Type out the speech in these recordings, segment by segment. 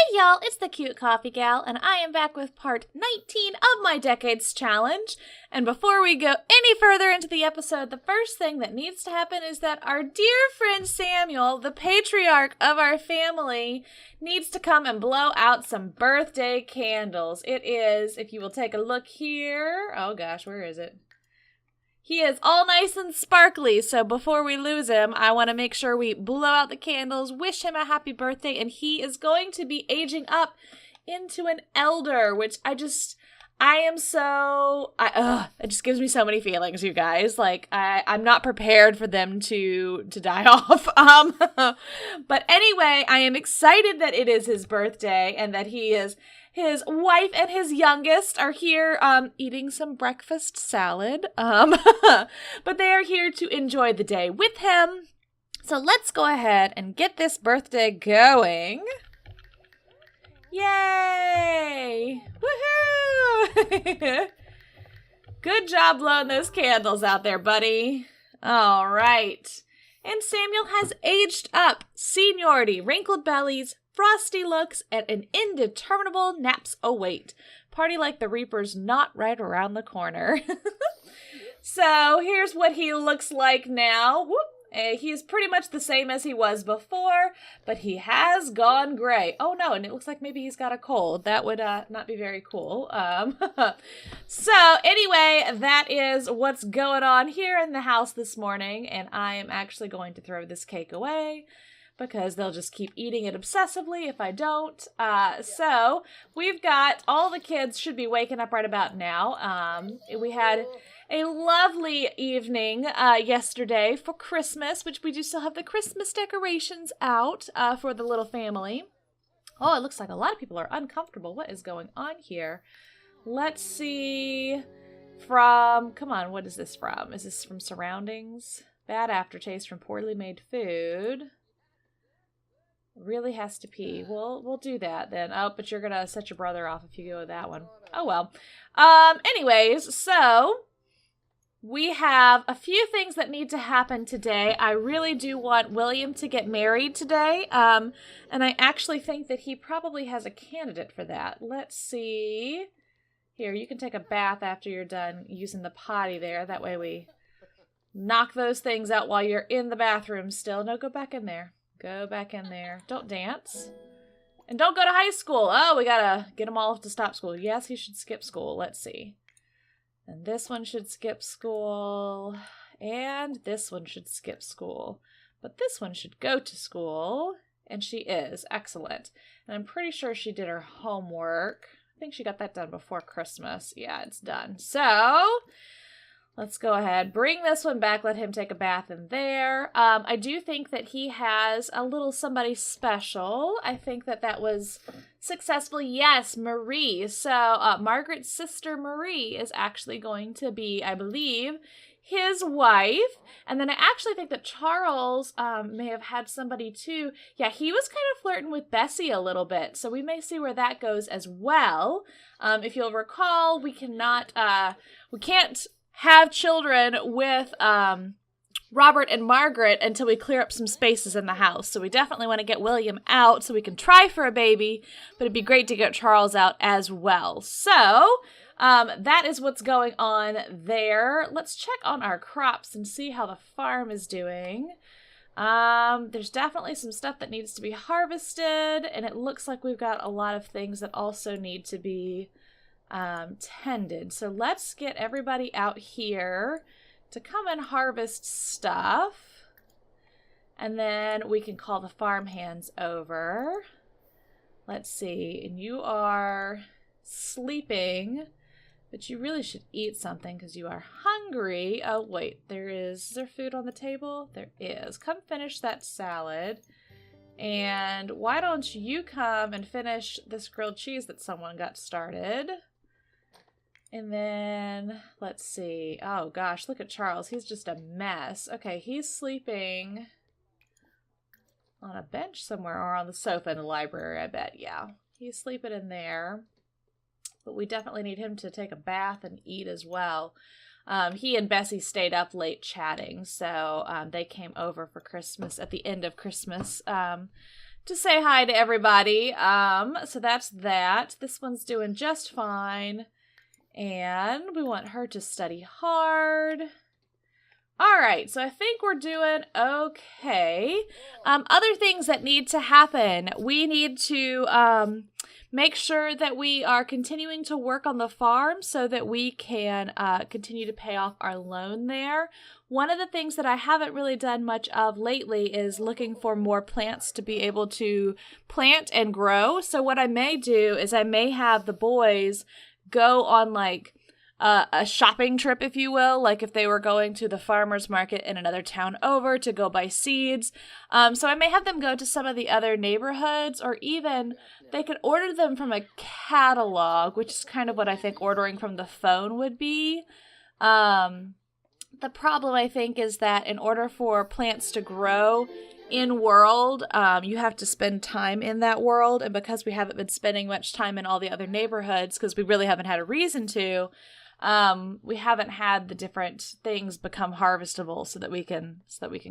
Hey y'all, it's the Cute Coffee Gal, and I am back with part 19 of my Decades Challenge. And before we go any further into the episode, the first thing that needs to happen is that our dear friend Samuel, the patriarch of our family, needs to come and blow out some birthday candles. It is, if you will take a look here, oh gosh, where is it? He is all nice and sparkly, so before we lose him, I want to make sure we blow out the candles, wish him a happy birthday, and he is going to be aging up into an elder, which it just gives me so many feelings, you guys. Like, I'm not prepared for them to die off. But anyway, I am excited that it is his birthday and that his wife and his youngest are here eating some breakfast salad. But they are here to enjoy the day with him. So let's go ahead and get this birthday going. Yay! Woohoo! Good job blowing those candles out there, buddy. All right. And Samuel has aged up. Seniority, wrinkled bellies, frosty looks, and an indeterminable naps await. Party like the Reaper's not right around the corner. So here's what he looks like now. He is pretty much the same as he was before, but he has gone gray. Oh no, and it looks like maybe he's got a cold. That would not be very cool. So anyway, that is what's going on here in the house this morning, and I am actually going to throw this cake away, because they'll just keep eating it obsessively if I don't. So we've got, all the kids should be waking up right about now. We had a lovely evening yesterday for Christmas, which we do still have the Christmas decorations out for the little family. Oh, it looks like a lot of people are uncomfortable. What is going on here? Let's see. Come on, what is this from? Is this from Surroundings? Bad aftertaste from poorly made food. Really has to pee. We'll do that then. Oh, but you're gonna set your brother off if you go with that one. Oh well. Anyways, so we have a few things that need to happen today. I really do want William to get married today. And I actually think that he probably has a candidate for that. Let's see. Here, you can take a bath after you're done using the potty there. That way we knock those things out while you're in the bathroom still. No, go back in there. Go back in there. Don't dance. And don't go to high school. Oh, we gotta get them all to stop school. Yes, he should skip school. Let's see. And this one should skip school. And this one should skip school. But this one should go to school. And she is. Excellent. And I'm pretty sure she did her homework. I think she got that done before Christmas. Yeah, it's done. So let's go ahead. Bring this one back. Let him take a bath in there. I do think that he has a little somebody special. I think that was successful. Yes, Marie. So Margaret's sister Marie is actually going to be, I believe, his wife. And then I actually think that Charles may have had somebody too. Yeah, he was kind of flirting with Bessie a little bit. So we may see where that goes as well. If you'll recall, we can't have children with Robert and Margaret until we clear up some spaces in the house. So we definitely want to get William out so we can try for a baby, but it'd be great to get Charles out as well. So that is what's going on there. Let's check on our crops and see how the farm is doing. There's definitely some stuff that needs to be harvested, and it looks like we've got a lot of things that also need to be tended. So let's get everybody out here to come and harvest stuff, and then we can call the farm hands over. Let's see, and you are sleeping, but you really should eat something because you are hungry. Oh wait, is there food on the table? There is. Come finish that salad. And why don't you come and finish this grilled cheese that someone got started? And then, let's see. Oh, gosh, look at Charles. He's just a mess. Okay, he's sleeping on a bench somewhere or on the sofa in the library, I bet. Yeah, he's sleeping in there. But we definitely need him to take a bath and eat as well. He and Bessie stayed up late chatting, so they came over for Christmas, at the end of Christmas, to say hi to everybody. So that's that. This one's doing just fine. And we want her to study hard. All right, so I think we're doing okay. Other things that need to happen. We need to make sure that we are continuing to work on the farm so that we can continue to pay off our loan there. One of the things that I haven't really done much of lately is looking for more plants to be able to plant and grow. So what I may do is I may have the boys go on like a shopping trip, if you will, like if they were going to the farmer's market in another town over to go buy seeds. So I may have them go to some of the other neighborhoods, or even they could order them from a catalog, which is kind of what I think ordering from the phone would be. The problem, I think, is that in order for plants to grow in world, you have to spend time in that world. And because we haven't been spending much time in all the other neighborhoods, because we really haven't had a reason to, we haven't had the different things become harvestable so that we can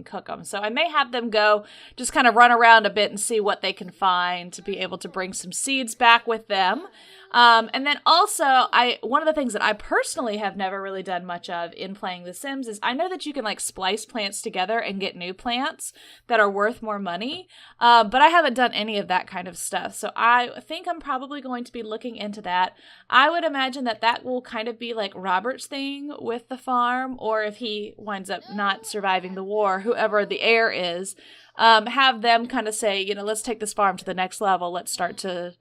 cook them. So I may have them go just kind of run around a bit and see what they can find to be able to bring some seeds back with them. And then also, one of the things that I personally have never really done much of in playing The Sims is I know that you can like splice plants together and get new plants that are worth more money, but I haven't done any of that kind of stuff. So I think I'm probably going to be looking into that. I would imagine that that will kind of be like Robert's thing with the farm, or if he winds up not surviving the war, whoever the heir is, have them kind of say, let's take this farm to the next level. Let's start to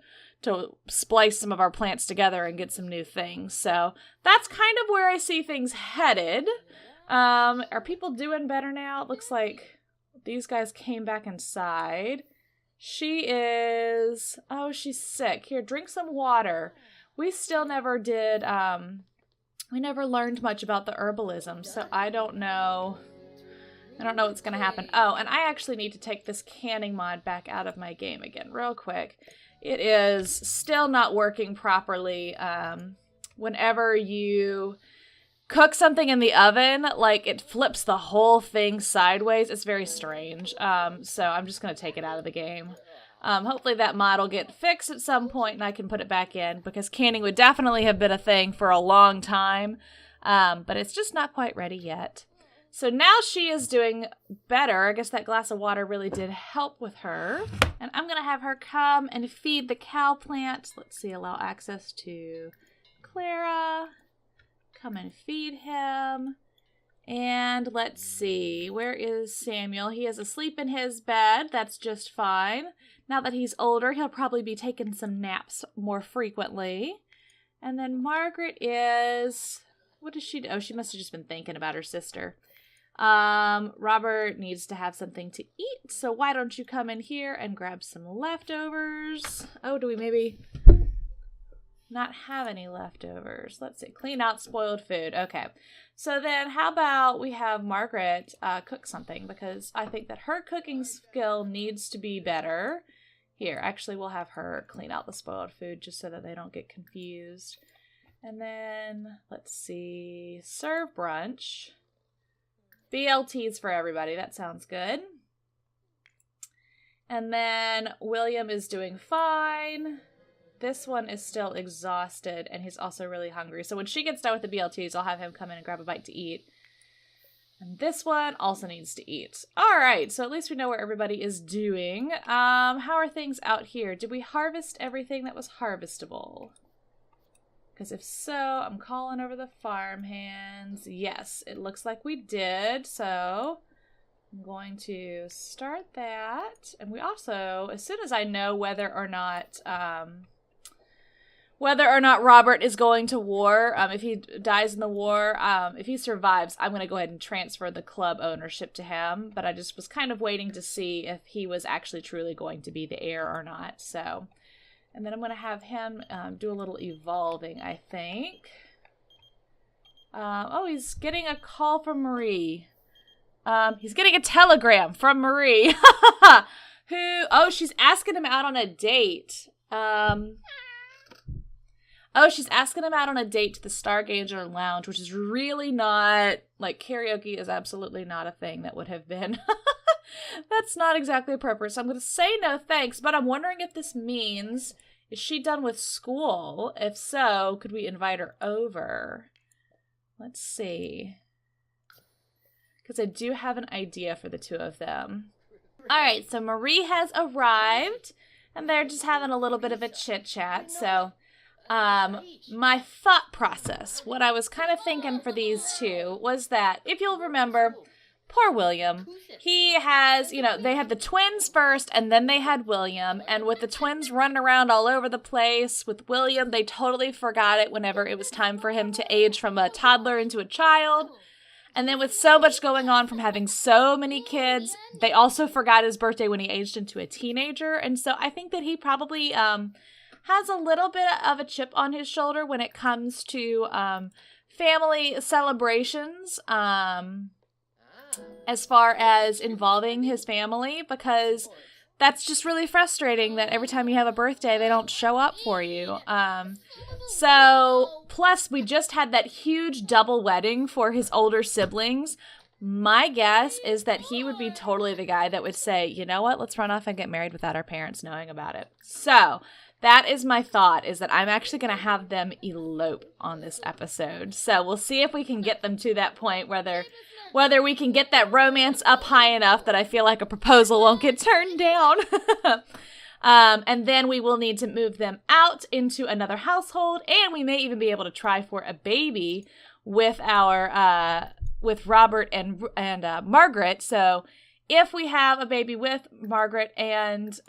splice some of our plants together and get some new things. So that's kind of where I see things headed. Are people doing better now? It looks like these guys came back inside. She's sick. Here, drink some water. We still never did, we never learned much about the herbalism, so I don't know what's going to happen. Oh, and I actually need to take this canning mod back out of my game again real quick. It is still not working properly. Whenever you cook something in the oven, like it flips the whole thing sideways. It's very strange. So I'm just going to take it out of the game. Hopefully that mod will get fixed at some point and I can put it back in, because canning would definitely have been a thing for a long time. But it's just not quite ready yet. So now she is doing better. I guess that glass of water really did help with her. And I'm going to have her come and feed the cow plant. Let's see, allow access to Clara. Come and feed him. And let's see, where is Samuel? He is asleep in his bed. That's just fine. Now that he's older, he'll probably be taking some naps more frequently. And then Margaret is... what does she do? Oh, she must have just been thinking about her sister. Robert needs to have something to eat, so why don't you come in here and grab some leftovers? Oh, do we maybe not have any leftovers? Let's see. Clean out spoiled food. Okay. So then how about we have Margaret cook something, because I think that her cooking skill needs to be better. Here, actually, we'll have her clean out the spoiled food just so that they don't get confused. And then, let's see, serve brunch. BLTs for everybody. That sounds good. And then William is doing fine. This one is still exhausted, and he's also really hungry. So when she gets done with the BLTs, I'll have him come in and grab a bite to eat. And this one also needs to eat. All right, so at least we know where everybody is doing. How are things out here? Did we harvest everything that was harvestable? Because if so, I'm calling over the farm hands. Yes, it looks like we did. So I'm going to start that. And we also, as soon as I know whether or not Robert is going to war, if he dies in the war, if he survives, I'm going to go ahead and transfer the club ownership to him. But I just was kind of waiting to see if he was actually truly going to be the heir or not. So... and then I'm going to have him do a little evolving, I think. Oh, he's getting a call from Marie. He's getting a telegram from Marie. She's asking him out on a date. Oh, she's asking him out on a date to the Stargazer Lounge, which is really not, like, karaoke is absolutely not a thing that would have been. That's not exactly appropriate. So I'm going to say no thanks, but I'm wondering if this means, is she done with school? If so, could we invite her over? Let's see. Because I do have an idea for the two of them. All right, so Marie has arrived, and they're just having a little bit of a chit-chat. So my thought process, what I was kind of thinking for these two was that, if you'll remember, poor William, he has, you know, they had the twins first, and then they had William, and with the twins running around all over the place, with William, they totally forgot it whenever it was time for him to age from a toddler into a child. And then with so much going on from having so many kids, they also forgot his birthday when he aged into a teenager. And so I think that he probably has a little bit of a chip on his shoulder when it comes to family celebrations, as far as involving his family, because that's just really frustrating that every time you have a birthday, they don't show up for you. So, plus, we just had that huge double wedding for his older siblings. My guess is that he would be totally the guy that would say, you know what, let's run off and get married without our parents knowing about it. So, that is my thought, is that I'm actually going to have them elope on this episode. So, we'll see if we can get them to that point, whether we can get that romance up high enough that I feel like a proposal won't get turned down. And then we will need to move them out into another household, and we may even be able to try for a baby with our with Robert and Margaret. So if we have a baby with Margaret and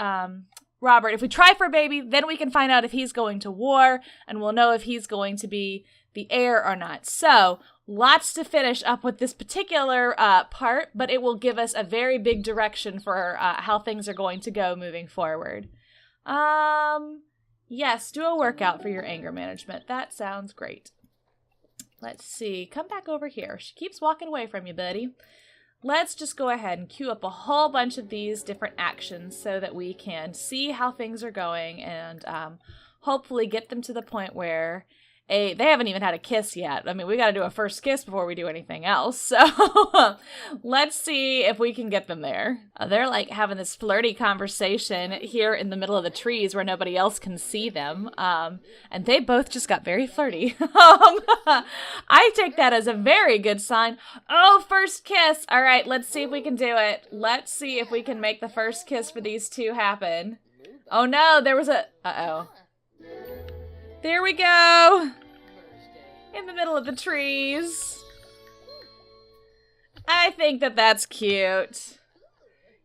Robert, if we try for a baby, then we can find out if he's going to war, and we'll know if he's going to be the heir or not. So lots to finish up with this particular part, but it will give us a very big direction for how things are going to go moving forward. Yes, do a workout for your anger management. That sounds great. Let's see. Come back over here. She keeps walking away from you, buddy. Let's just go ahead and queue up a whole bunch of these different actions so that we can see how things are going and hopefully get them to the point where they haven't even had a kiss yet. I mean, we got to do a first kiss before we do anything else. So let's see if we can get them there. They're like having this flirty conversation here in the middle of the trees where nobody else can see them. And they both just got very flirty. I take that as a very good sign. Oh, first kiss. All right, let's see if we can do it. Let's see if we can make the first kiss for these two happen. Oh no, there was a... Uh-oh. There we go! In the middle of the trees. I think that that's cute.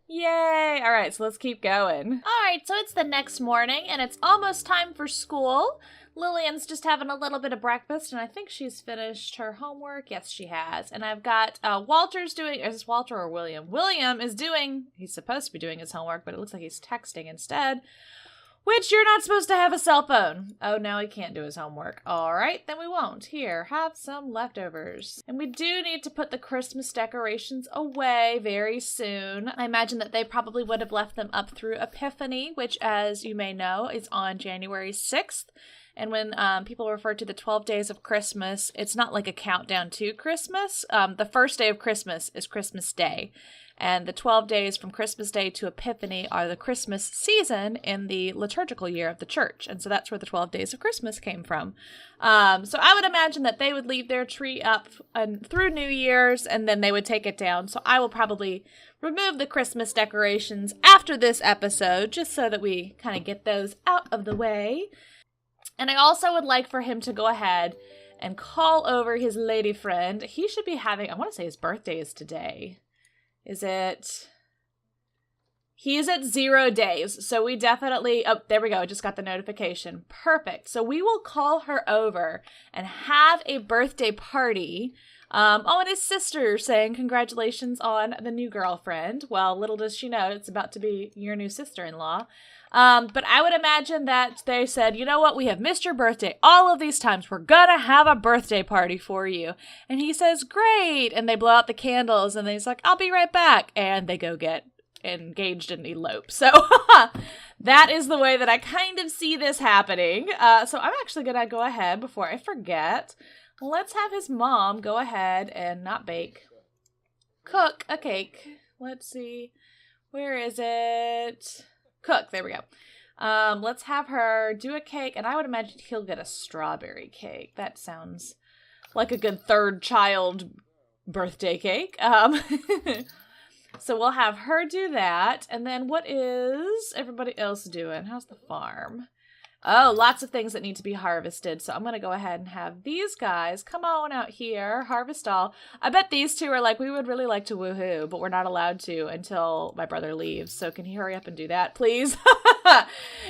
Yay! Alright, so let's keep going. Alright, so it's the next morning, and it's almost time for school. Lillian's just having a little bit of breakfast, and I think she's finished her homework. Yes, she has. And I've got Walter's doing... Is this Walter or William? William is doing... He's supposed to be doing his homework, but it looks like he's texting instead. Which, you're not supposed to have a cell phone. Oh, now he can't do his homework. All right, then we won't. Here, have some leftovers. And we do need to put the Christmas decorations away very soon. I imagine that they probably would have left them up through Epiphany, which, as you may know, is on January 6th. And when people refer to the 12 days of Christmas, it's not like a countdown to Christmas. The first day of Christmas is Christmas Day. And the 12 days from Christmas Day to Epiphany are the Christmas season in the liturgical year of the church. And so that's where the 12 days of Christmas came from. So I would imagine that they would leave their tree up through New Year's, and then they would take it down. So I will probably remove the Christmas decorations after this episode, just so that we kind of get those out of the way. And I also would like for him to go ahead and call over his lady friend. He should be having, I want to say his birthday is today. Is it? He's at 0 days, so we definitely, oh, there we go, I just got the notification. Perfect. So we will call her over and have a birthday party. Oh, and his sister saying congratulations on the new girlfriend. Well, little does she know it's about to be your new sister-in-law. But I would imagine that they said, you know what, we have missed your birthday all of these times. We're gonna have a birthday party for you. And he says, great. And they blow out the candles, and then he's like, I'll be right back. And they go get engaged and elope. So that is the way that I kind of see this happening. So I'm actually going to go ahead before I forget. Let's have his mom go ahead and not bake. Cook a cake. Let's see. Where is it? Cook. There we go. Let's have her do a cake, and I would imagine he'll get a strawberry cake. That sounds like a good third child birthday cake. So we'll have her do that, and then what is everybody else doing? How's the farm? Oh, lots of things that need to be harvested, so I'm going to go ahead and have these guys come on out here, harvest all. I bet these two are like, we would really like to woohoo, but we're not allowed to until my brother leaves, so can you hurry up and do that, please?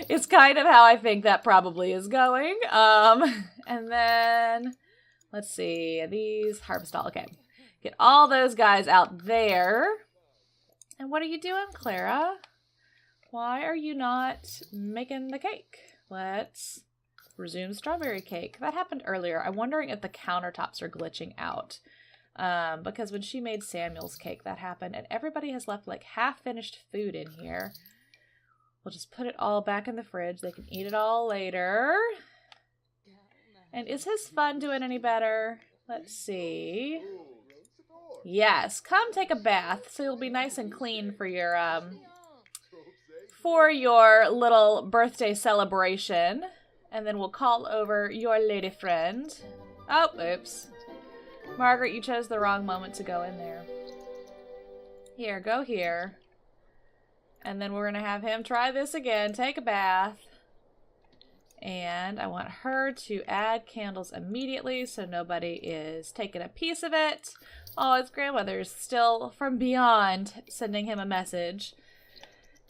It's kind of how I think that probably is going. And then, let's see, these harvest all, okay. Get all those guys out there. And what are you doing, Clara? Why are you not making the cake? Let's resume strawberry cake. That happened earlier. I'm wondering if the countertops are glitching out. Because when she made Samuel's cake, that happened. And everybody has left like half-finished food in here. We'll just put it all back in the fridge. They can eat it all later. And is his fun doing any better? Let's see. Yes, come take a bath so you'll be nice and clean for your little birthday celebration. And then we'll call over your lady friend. Oh, oops. Margaret, you chose the wrong moment to go in there. Here, go here. And then we're going to have him try this again. Take a bath. And I want her to add candles immediately so nobody is taking a piece of it. Oh, his grandmother's still from beyond sending him a message.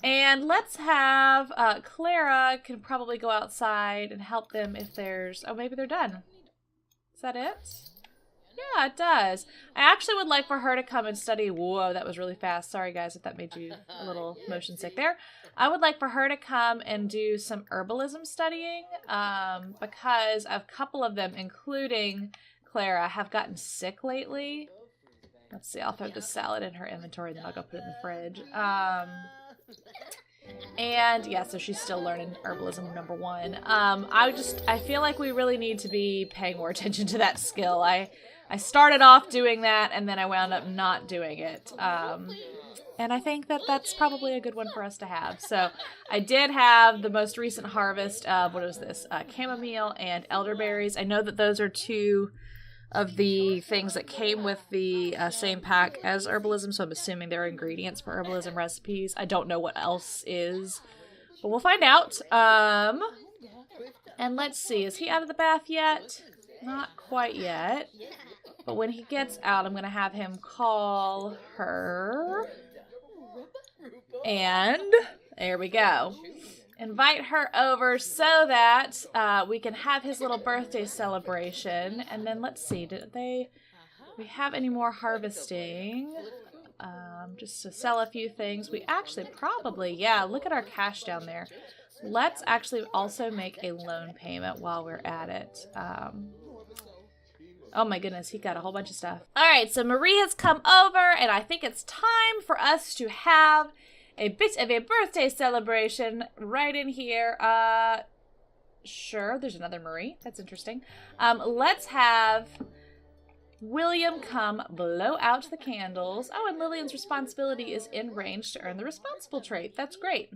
And let's have Clara can probably go outside and help them if there's... Oh, maybe they're done. Is that it? Yeah, it does. I actually would like for her to come and study... Whoa, that was really fast. Sorry, guys, if that made you a little motion sick there. I would like for her to come and do some herbalism studying because a couple of them, including Clara, have gotten sick lately. Let's see, I'll throw this salad in her inventory and then I'll go put it in the fridge. And yeah, so she's still learning herbalism #1. I feel like we really need to be paying more attention to that skill. I started off doing that and then I wound up not doing it. And I think that that's probably a good one for us to have. So I did have the most recent harvest of, what was this? Chamomile and elderberries. I know that those are two of the things that came with the same pack as herbalism, so I'm assuming they're ingredients for herbalism recipes. I don't know what else is, but we'll find out. And let's see, is he out of the bath yet? Not quite yet. But when he gets out, I'm going to have him call her. And there we go. Invite her over so that we can have his little birthday celebration. And then let's see, do we have any more harvesting? Just to sell a few things. We actually probably, yeah, look at our cash down there. Let's actually also make a loan payment while we're at it. Oh my goodness, he got a whole bunch of stuff. All right, so Marie has come over, and I think it's time for us to have a bit of a birthday celebration right in here. Sure, there's another Marie. That's interesting. Let's have William come blow out the candles. Oh, and Lillian's responsibility is in range to earn the responsible trait. That's great.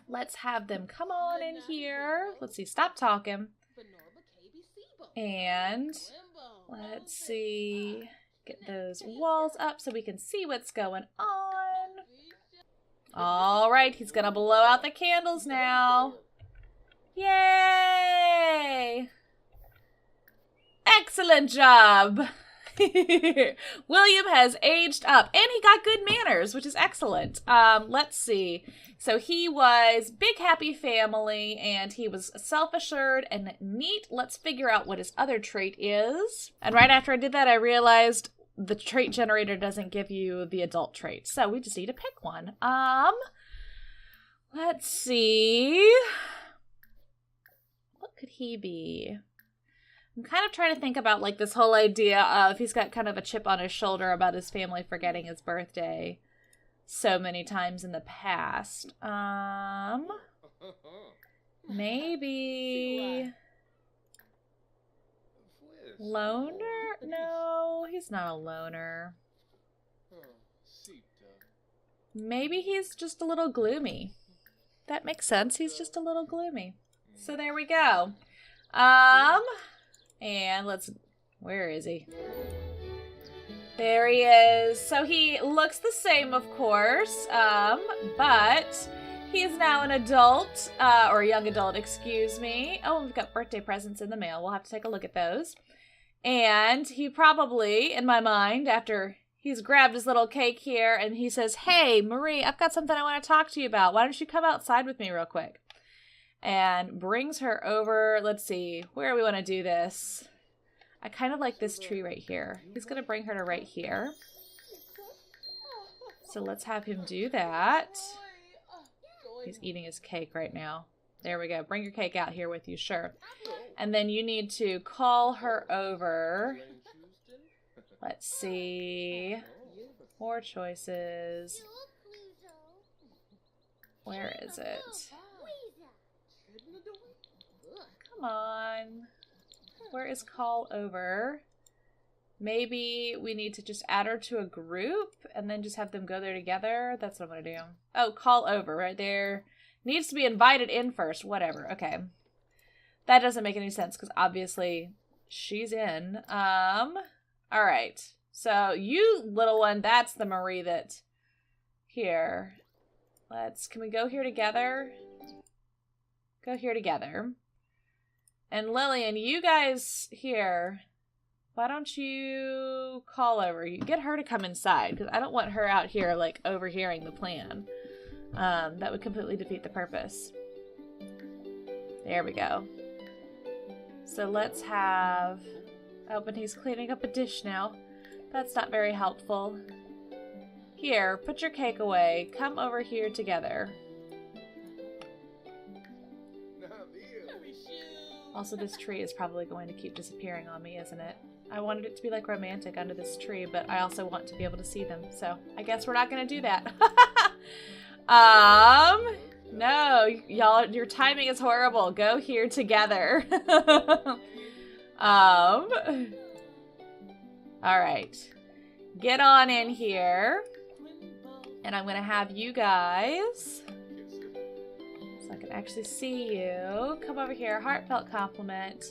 Let's have them come on in here. Let's see, stop talking. And let's see, get those walls up so we can see what's going on. All right, he's gonna blow out the candles now. Yay! Excellent job. William has aged up, and he got good manners, which is excellent. Let's see. So he was big, happy family, and he was self-assured and neat. Let's figure out what his other trait is. And right after I did that, I realized the trait generator doesn't give you the adult trait, so we just need to pick one. Let's see. What could he be? I'm kind of trying to think about like this whole idea of he's got kind of a chip on his shoulder about his family forgetting his birthday. so many times in the past. Maybe loner? No, he's not a loner. Maybe he's just a little gloomy. That makes sense. He's just a little gloomy. So there we go. And where is he? There he is. So he looks the same, of course, but he's now an adult, or a young adult, excuse me. Oh, we've got birthday presents in the mail. We'll have to take a look at those. And he probably, in my mind, after he's grabbed his little cake here, and he says, "Hey, Marie, I've got something I want to talk to you about. Why don't you come outside with me real quick?" And brings her over. Let's see, where do we want to do this? I kind of like this tree right here. He's going to bring her to right here. So let's have him do that. He's eating his cake right now. There we go. Bring your cake out here with you, sure. And then you need to call her over. Let's see. More choices. Where is it? Come on. Where is call over? Maybe we need to just add her to a group and then just have them go there together. That's what I'm going to do. Oh, call over right there. Needs to be invited in first. Whatever. Okay. That doesn't make any sense because obviously she's in. All right. So you little one, that's the Marie that here. Can we go here together? Go here together. And Lillian, you guys here, why don't you call over? You get her to come inside because I don't want her out here like overhearing the plan. That would completely defeat the purpose. There we go. So let's have... Oh, but he's cleaning up a dish now. That's not very helpful. Here, put your cake away. Come over here together. Also, this tree is probably going to keep disappearing on me, isn't it? I wanted it to be like romantic under this tree, but I also want to be able to see them. So I guess we're not going to do that. No, y'all, your timing is horrible. Go here together. All right. Get on in here. And I'm going to have you guys, so I can actually see you, come over here, heartfelt compliment.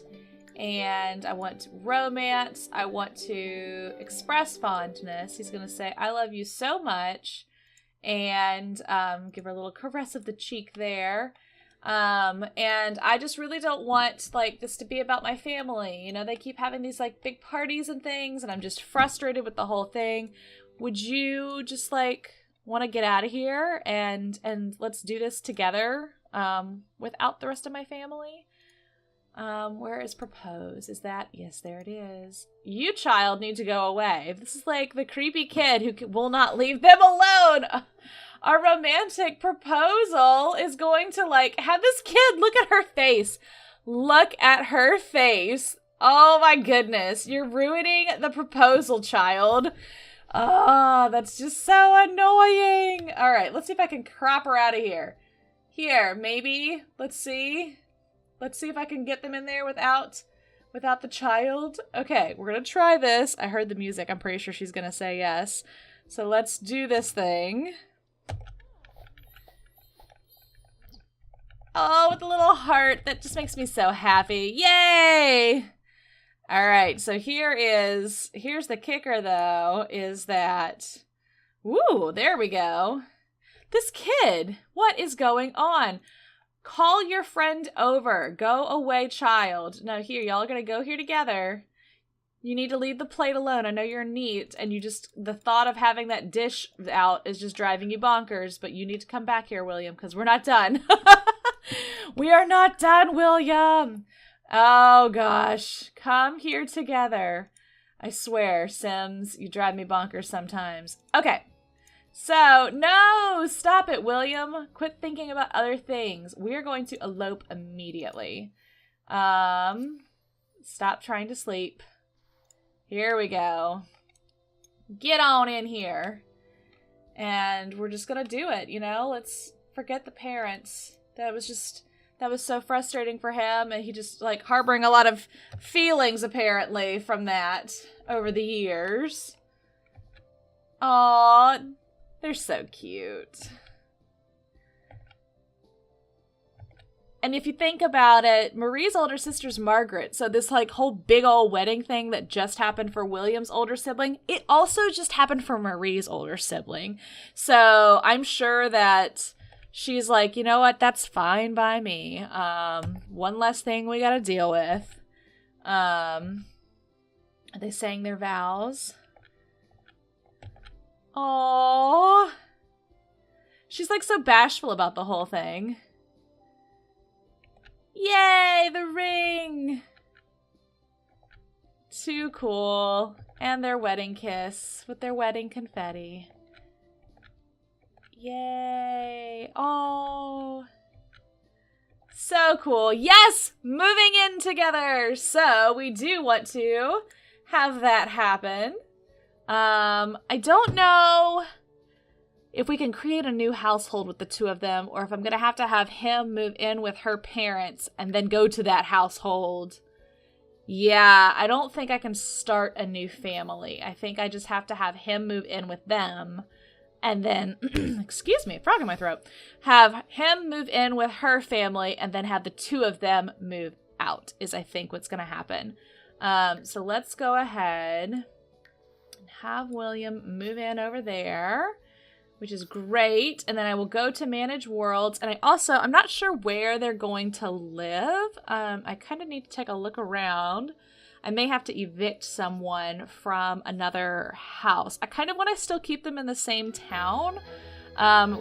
And I want romance. I want to express fondness. He's going to say, "I love you so much." And give her a little caress of the cheek there. And I just really don't want like this to be about my family. You know, they keep having these like big parties and things, and I'm just frustrated with the whole thing. Would you just like want to get out of here and let's do this together without the rest of my family? Where is propose? Is that? Yes, there it is. You, child, need to go away. This is like the creepy kid who will not leave them alone. Our romantic proposal is going to like have this kid look at her face. Look at her face. Oh my goodness. You're ruining the proposal, child. Oh, that's just so annoying. All right, let's see if I can crop her out of here. Here, maybe. Let's see. Let's see if I can get them in there without the child. Okay, we're going to try this. I heard the music. I'm pretty sure she's going to say yes. So let's do this thing. Oh, with a little heart. That just makes me so happy. Yay! All right, so here's the kicker, though, is that... Woo, there we go. This kid, what is going on? Call your friend over. Go away, child. No, here, y'all are going to go here together. You need to leave the plate alone. I know you're neat, and the thought of having that dish out is just driving you bonkers, but you need to come back here, William, because we're not done. We are not done, William. Oh, gosh. Come here together. I swear, Sims, you drive me bonkers sometimes. Okay. So, no, stop it, William. Quit thinking about other things. We're going to elope immediately. Stop trying to sleep. Here we go. Get on in here. And we're just gonna do it, you know? Let's forget the parents. That was so frustrating for him, and he just, like, harboring a lot of feelings, apparently, from that over the years. Aww, they're so cute. And if you think about it, Marie's older sister's Margaret, so this, like, whole big old wedding thing that just happened for William's older sibling, it also just happened for Marie's older sibling. So I'm sure that she's like, you know what, that's fine by me. One less thing we gotta deal with. Are they saying their vows? Aww. She's, like, so bashful about the whole thing. Yay, the ring! Too cool. And their wedding kiss with their wedding confetti. Yay. Oh. So cool. Yes! Moving in together! So, we do want to have that happen. I don't know if we can create a new household with the two of them, or if I'm going to have him move in with her parents and then go to that household. Yeah, I don't think I can start a new family. I think I just have to have him move in with them, and then, excuse me, frog in my throat, have him move in with her family, and then have the two of them move out, is I think what's going to happen. So let's go ahead and have William move in over there, which is great. And then I will go to manage worlds. And I'm not sure where they're going to live. I kind of need to take a look around. I may have to evict someone from another house. I kind of want to still keep them in the same town.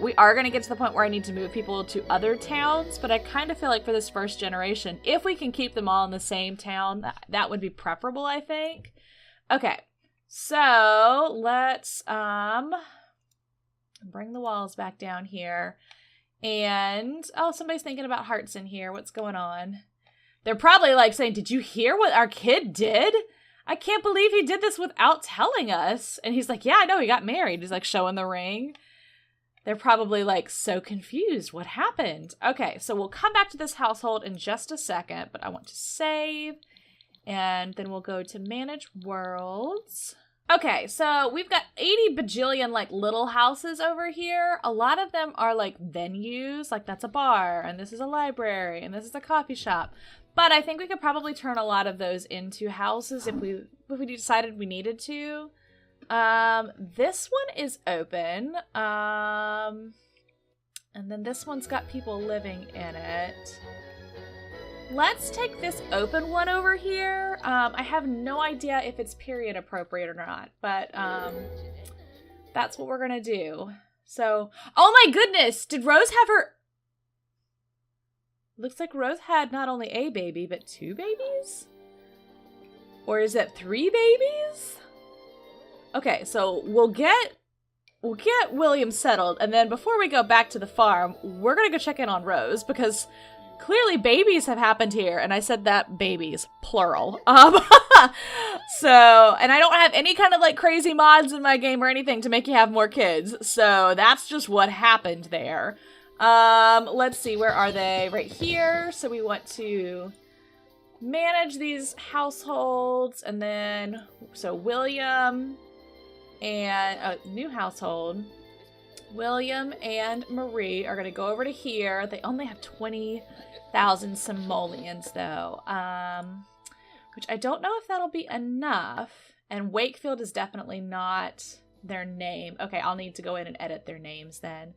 We are going to get to the point where I need to move people to other towns, but I kind of feel like for this first generation, if we can keep them all in the same town, that would be preferable, I think. Okay, so let's, bring the walls back down here. And, oh, somebody's thinking about hearts in here. What's going on? They're probably like saying, did you hear what our kid did? I can't believe he did this without telling us. And he's like, yeah, I know, he got married. He's like showing the ring. They're probably like so confused. What happened? Okay, so we'll come back to this household in just a second, but I want to save. And then we'll go to manage worlds. Okay, so we've got 80 bajillion, like, little houses over here. A lot of them are, like, venues. Like, that's a bar, and this is a library, and this is a coffee shop. But I think we could probably turn a lot of those into houses if we decided we needed to. This one is open. And then this one's got people living in it. Let's take this open one over here. I have no idea if it's period appropriate or not, but that's what we're gonna do. So, oh my goodness, did Rose have her... Looks like Rose had not only a baby, but 2 babies? Or is it 3 babies? Okay, so we'll get William settled, and then before we go back to the farm, we're gonna go check in on Rose, because clearly babies have happened here, and I said that babies, plural. So, and I don't have any kind of like crazy mods in my game or anything to make you have more kids, so that's just what happened there. Let's see, where are they? Right here. So we want to manage these households, and then, so William and, new household. William and Marie are going to go over to here. They only have 20,000 simoleons, though, which I don't know if that'll be enough. And Wakefield is definitely not their name. Okay, I'll need to go in and edit their names then.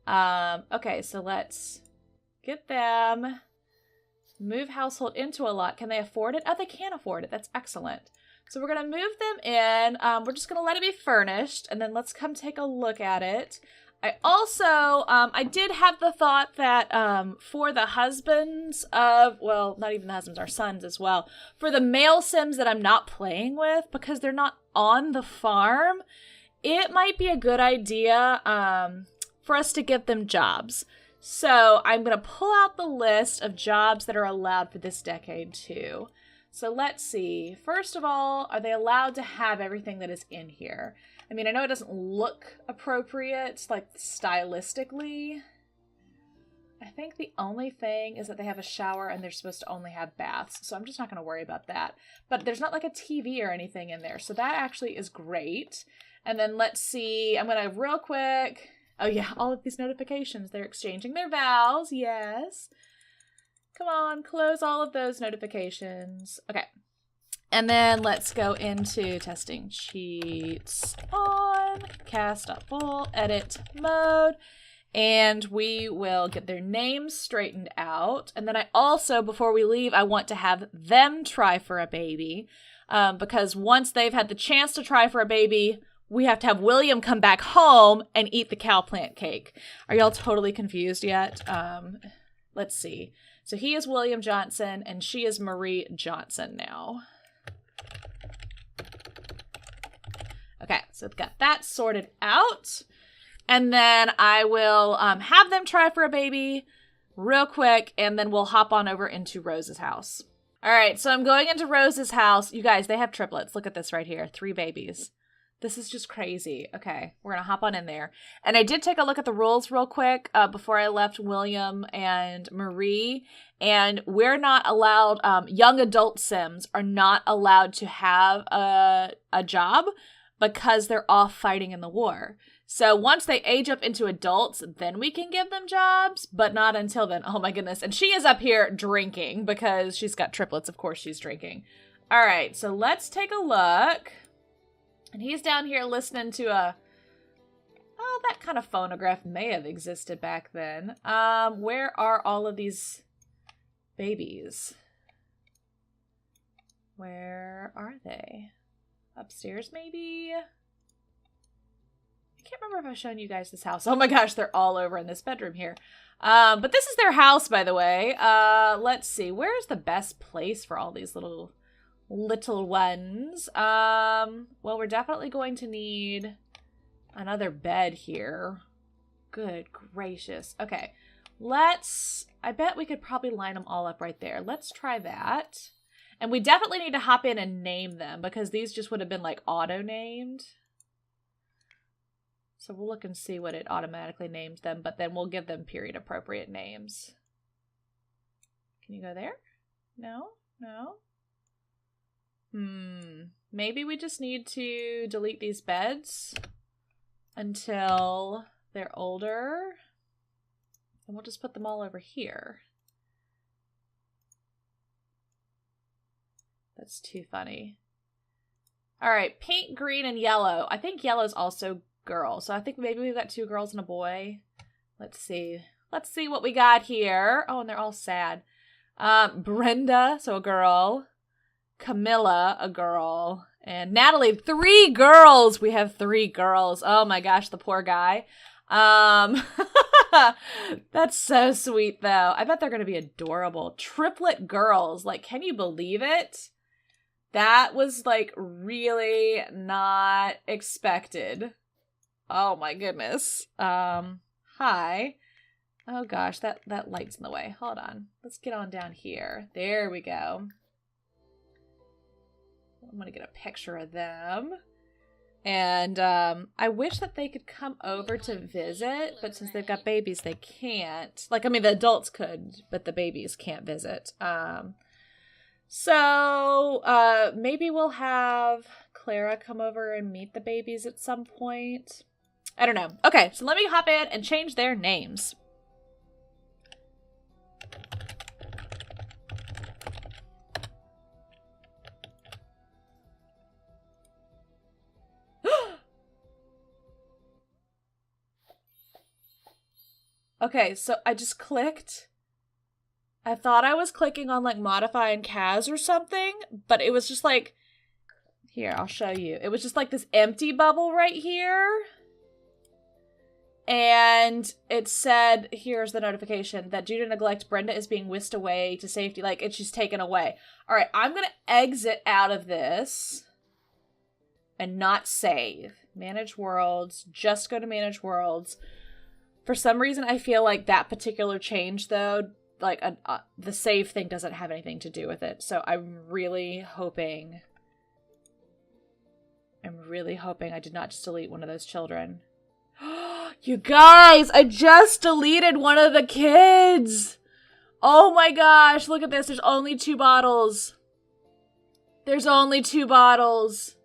Okay, so let's get them. Move household into a lot. Can they afford it? Oh, they can afford it. That's excellent. So we're going to move them in. We're just going to let it be furnished, and then let's come take a look at it. I also, I did have the thought that for the husbands of, well, not even the husbands, our sons as well, for the male Sims that I'm not playing with, because they're not on the farm, it might be a good idea for us to give them jobs. So I'm going to pull out the list of jobs that are allowed for this decade too. So let's see. First of all, are they allowed to have everything that is in here? I mean, I know it doesn't look appropriate, like, stylistically. I think the only thing is that they have a shower and they're supposed to only have baths, so I'm just not going to worry about that. But there's not, like, a TV or anything in there, so that actually is great. And then let's see, I'm going to real quick... Oh, yeah, all of these notifications. They're exchanging their vows, yes. Come on, close all of those notifications. Okay. And then let's go into testing cheats on, cast.full, edit mode, and we will get their names straightened out. And then I also, before we leave, I want to have them try for a baby, because once they've had the chance to try for a baby, we have to have William come back home and eat the cow plant cake. Are y'all totally confused yet? Let's see. So he is William Johnson, and she is Marie Johnson now. Okay, so I've got that sorted out. And then I will have them try for a baby real quick, and then we'll hop on over into Rose's house. All right, so I'm going into Rose's house. You guys, they have triplets. Look at this right here. 3 babies. This is just crazy. Okay, we're going to hop on in there. And I did take a look at the rules real quick before I left William and Marie. And we're not allowed, young adult Sims are not allowed to have a job because they're off fighting in the war. So once they age up into adults, then we can give them jobs, but not until then. Oh my goodness. And she is up here drinking because she's got triplets. Of course she's drinking. All right, so let's take a look. And he's down here listening to oh, that kind of phonograph may have existed back then. Where are all of these babies? Where are they? Upstairs, maybe? I can't remember if I've shown you guys this house. Oh my gosh, they're all over in this bedroom here. But this is their house, by the way. Let's see. Where's the best place for all these little ones? Well, we're definitely going to need another bed here. Good gracious. Okay, I bet we could probably line them all up right there. Let's try that. And we definitely need to hop in and name them because these just would have been like auto-named. So we'll look and see what it automatically names them, but then we'll give them period appropriate names. Can you go there? No? No? Maybe we just need to delete these beds until they're older. And we'll just put them all over here. That's too funny. All right, pink, green, and yellow. I think yellow's also girl. So I think maybe we've got 2 girls and a boy. Let's see. Let's see what we got here. Oh, and they're all sad. Brenda, so a girl. Camilla, a girl, and Natalie, 3 girls. We have 3 girls. Oh my gosh, the poor guy. That's so sweet though. I bet they're gonna be adorable. Triplet girls. Like, can you believe it? That was like really not expected. Oh my goodness. Hi. Oh gosh, that light's in the way. Hold on. Let's get on down here. There we go. I'm going to get a picture of them. And I wish that they could come over to visit, but since they've got babies, they can't. Like, I mean, the adults could, but the babies can't visit. So maybe we'll have Clara come over and meet the babies at some point. I don't know. Okay, so let me hop in and change their names. Okay, so I just clicked. I thought I was clicking on like modify and Kaz or something, but it was just like, here, I'll show you. It was just like this empty bubble right here. And it said, here's the notification, that due to neglect, Brenda is being whisked away to safety. Like, she's taken away. All right, I'm going to exit out of this and not save. Manage worlds. Just go to manage worlds. For some reason, I feel like that particular change, though, like the save thing doesn't have anything to do with it. So I'm really hoping really hoping I did not just delete one of those children. You guys, I just deleted one of the kids. Oh my gosh, look at this. There's only 2 bottles. There's only 2 bottles.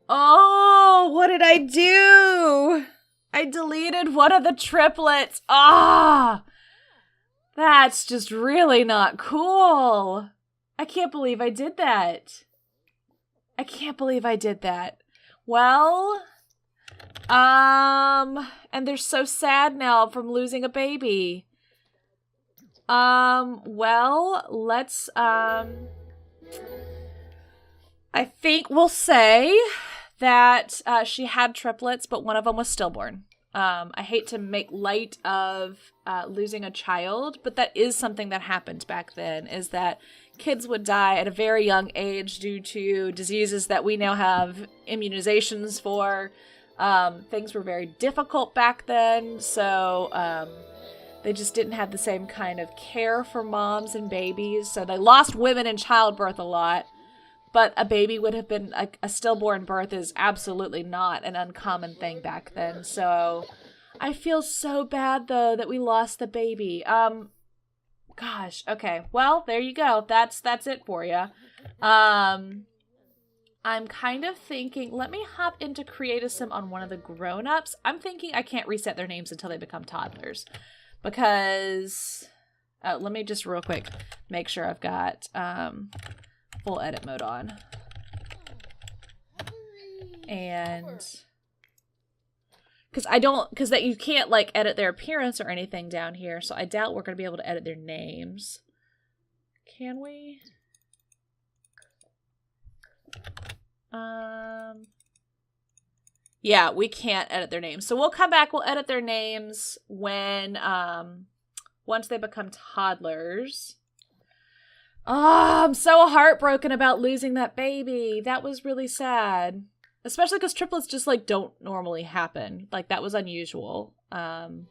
Oh, what did I do? I deleted one of the triplets. Ah, that's just really not cool. I can't believe I did that. I can't believe I did that. Well, and they're so sad now from losing a baby. Well, let's, I think we'll say that she had triplets, but one of them was stillborn. I hate to make light of losing a child, but that is something that happened back then, is that kids would die at a very young age due to diseases that we now have immunizations for. Things were very difficult back then, so they just didn't have the same kind of care for moms and babies, so they lost women in childbirth a lot. But a baby would have been, a stillborn birth is absolutely not an uncommon thing back then. So I feel so bad, though, that we lost the baby. Gosh, okay. Well, there you go. That's it for you. I'm kind of thinking, let me hop into create a sim on one of the grown-ups. I'm thinking I can't reset their names until they become toddlers. Because, let me just real quick make sure I've got, full edit mode on. And because that you can't like edit their appearance or anything down here, so I doubt we're going to be able to edit their names. Can we? Yeah, we can't edit their names. So we'll come back, we'll edit their names when once they become toddlers. Oh, I'm so heartbroken about losing that baby. That was really sad. Especially because triplets just, like, don't normally happen. Like, that was unusual. But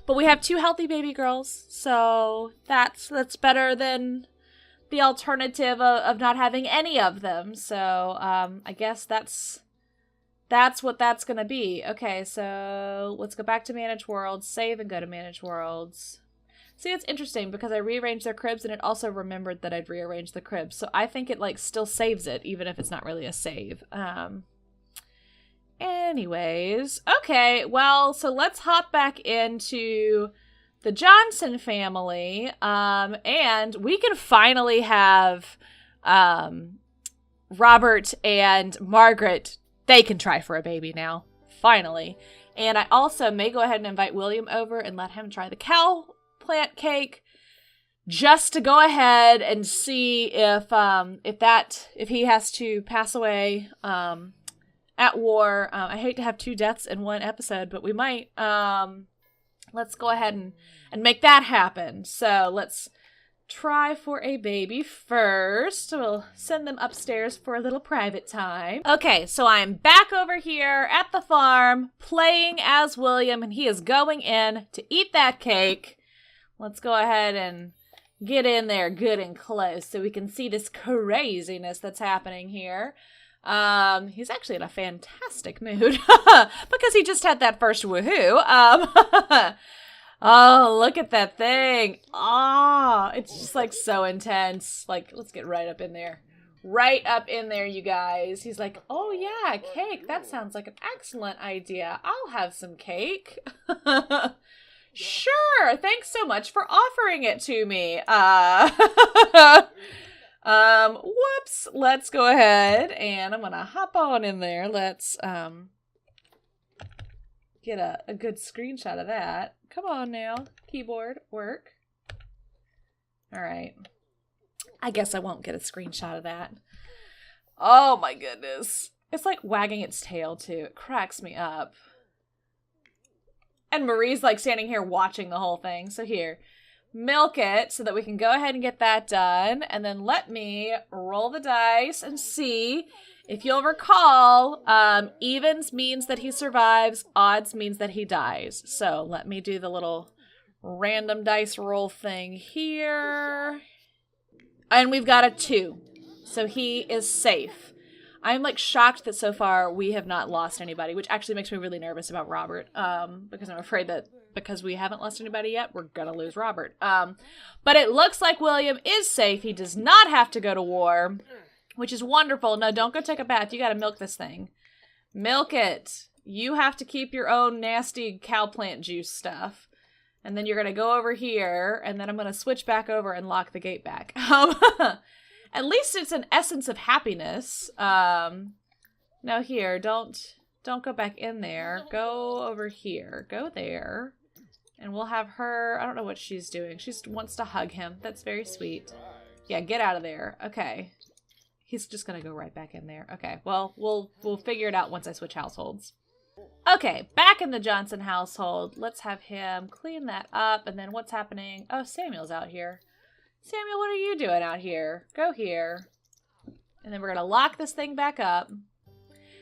we have 2 healthy baby girls, so that's better than the alternative of not having any of them. So, I guess that's what that's gonna be. Okay, so let's go back to Manage Worlds, save and go to Manage Worlds. See, it's interesting because I rearranged their cribs and it also remembered that I'd rearranged the cribs. So I think it like still saves it, even if it's not really a save. Anyways, okay, well, so let's hop back into the Johnson family. And we can finally have Robert and Margaret, they can try for a baby now. Finally. And I also may go ahead and invite William over and let him try the cow plant cake, just to go ahead and see if he has to pass away at war. I hate to have 2 deaths in one episode, but we might. Let's go ahead and make that happen. So let's try for a baby first. We'll send them upstairs for a little private time. Okay, so I'm back over here at the farm playing as William, and he is going in to eat that cake. Let's go ahead and get in there good and close so we can see this craziness that's happening here. He's actually in a fantastic mood because he just had that first woohoo. Oh, look at that thing. Ah, it's just like so intense. Like, let's get right up in there. Right up in there, you guys. He's like, oh yeah, cake. That sounds like an excellent idea. I'll have some cake. Sure, thanks so much for offering it to me. Whoops, let's go ahead and I'm gonna hop on in there. Let's get a good screenshot of that. Come on now, keyboard, work. All right. I guess I won't get a screenshot of that. Oh my goodness. It's like wagging its tail too. It cracks me up. And Marie's like standing here watching the whole thing. So here, milk it so that we can go ahead and get that done. And then let me roll the dice and see. If you'll recall, evens means that he survives, odds means that he dies. So let me do the little random dice roll thing here. And we've got a 2. So he is safe. I'm like shocked that so far we have not lost anybody, which actually makes me really nervous about Robert, because I'm afraid that because we haven't lost anybody yet, we're gonna lose Robert. But it looks like William is safe. He does not have to go to war, which is wonderful. No, don't go take a bath. You gotta milk this thing. Milk it. You have to keep your own nasty cow plant juice stuff. And then you're going to go over here, and then I'm going to switch back over and lock the gate back. At least it's an essence of happiness. No, here, don't go back in there. Go over here. Go there. And we'll have her, I don't know what she's doing. She wants to hug him. That's very sweet. Yeah, get out of there. Okay. He's just going to go right back in there. Okay, well, we'll figure it out once I switch households. Okay, back in the Johnson household. Let's have him clean that up. And then what's happening? Oh, Samuel's out here. Samuel, what are you doing out here? Go here. And then we're going to lock this thing back up.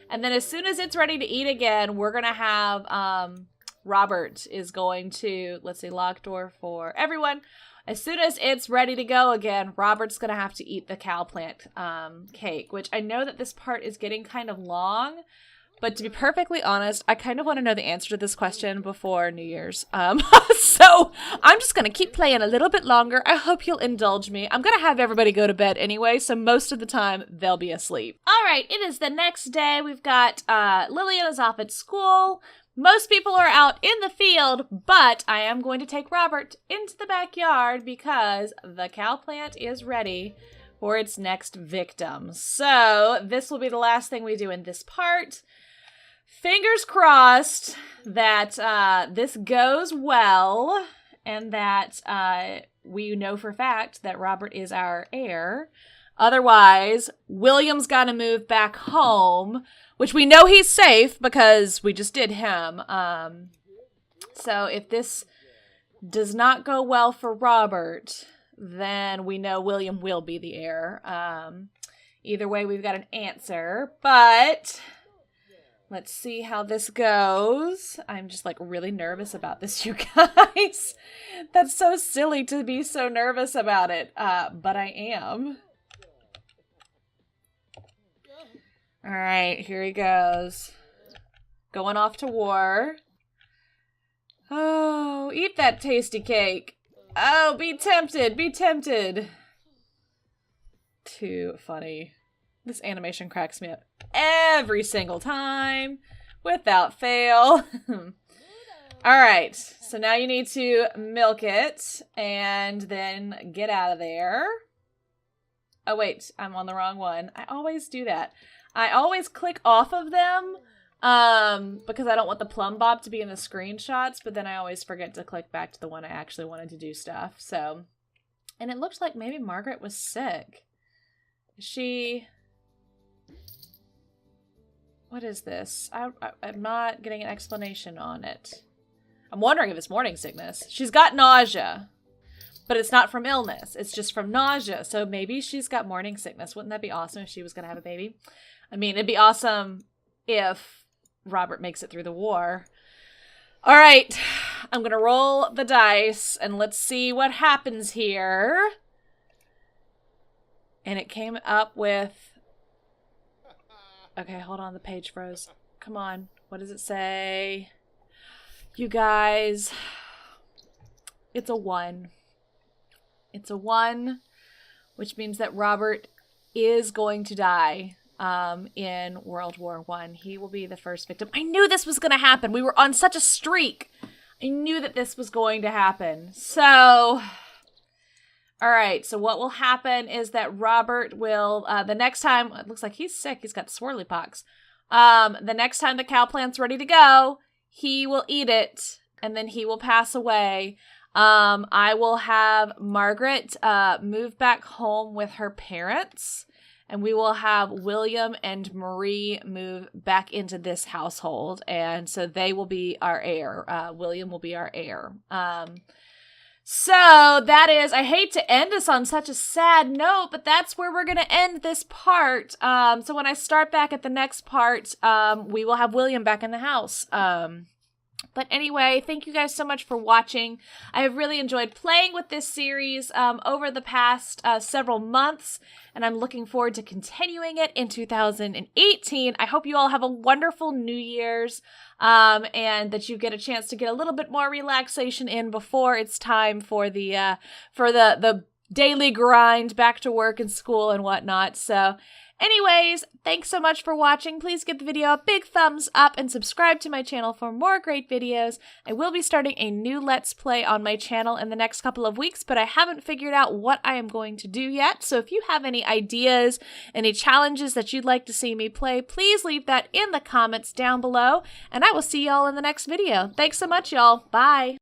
And then as soon as it's ready to eat again, we're going to have, Robert is going to, let's see, lock door for everyone. As soon as it's ready to go again, Robert's going to have to eat the cow plant cake, which I know that this part is getting kind of long. But to be perfectly honest, I kind of want to know the answer to this question before New Year's. So I'm just going to keep playing a little bit longer. I hope you'll indulge me. I'm going to have everybody go to bed anyway, so most of the time they'll be asleep. All right, it is the next day. We've got Lillian is off at school. Most people are out in the field, but I am going to take Robert into the backyard because the cow plant is ready for its next victim. So this will be the last thing we do in this part. Fingers crossed that this goes well and that we know for a fact that Robert is our heir. Otherwise, William's got to move back home, which we know he's safe because we just did him. So if this does not go well for Robert, then we know William will be the heir. Either way, we've got an answer, but let's see how this goes. I'm just like really nervous about this, you guys. That's so silly to be so nervous about it, but I am. All right, here he goes. Going off to war. Oh, eat that tasty cake. Oh, be tempted, be tempted. Too funny. This animation cracks me up every single time, without fail. All right, so now you need to milk it and then get out of there. Oh, wait, I'm on the wrong one. I always do that. I always click off of them because I don't want the plumb bob to be in the screenshots, but then I always forget to click back to the one I actually wanted to do stuff. So, and it looks like maybe Margaret was sick. Is she... What is this? I'm not getting an explanation on it. I'm wondering if it's morning sickness. She's got nausea, but it's not from illness. It's just from nausea. So maybe she's got morning sickness. Wouldn't that be awesome if she was going to have a baby? I mean, it'd be awesome if Robert makes it through the war. All right, I'm going to roll the dice and let's see what happens here. And it came up with... Okay, hold on, the page froze. Come on, what does it say? You guys, it's a 1. It's a 1, which means that Robert is going to die in World War I. He will be the first victim. I knew this was going to happen. We were on such a streak. I knew that this was going to happen. So... All right, so what will happen is that Robert will, the next time, it looks like he's sick, he's got swirly pox. The next time the cow plant's ready to go, he will eat it, and then he will pass away. I will have Margaret move back home with her parents, and we will have William and Marie move back into this household, and so they will be our heir. William will be our heir. So that is, I hate to end us on such a sad note, but that's where we're going to end this part. So when I start back at the next part, we will have William back in the house. But But anyway, thank you guys so much for watching. I have really enjoyed playing with this series over the past several months, and I'm looking forward to continuing it in 2018. I hope you all have a wonderful New Year's, and that you get a chance to get a little bit more relaxation in before it's time for the daily grind back to work and school and whatnot. So anyways, thanks so much for watching. Please give the video a big thumbs up and subscribe to my channel for more great videos. I will be starting a new Let's Play on my channel in the next couple of weeks, but I haven't figured out what I am going to do yet. So if you have any ideas, any challenges that you'd like to see me play, please leave that in the comments down below, and I will see y'all in the next video. Thanks so much, y'all. Bye.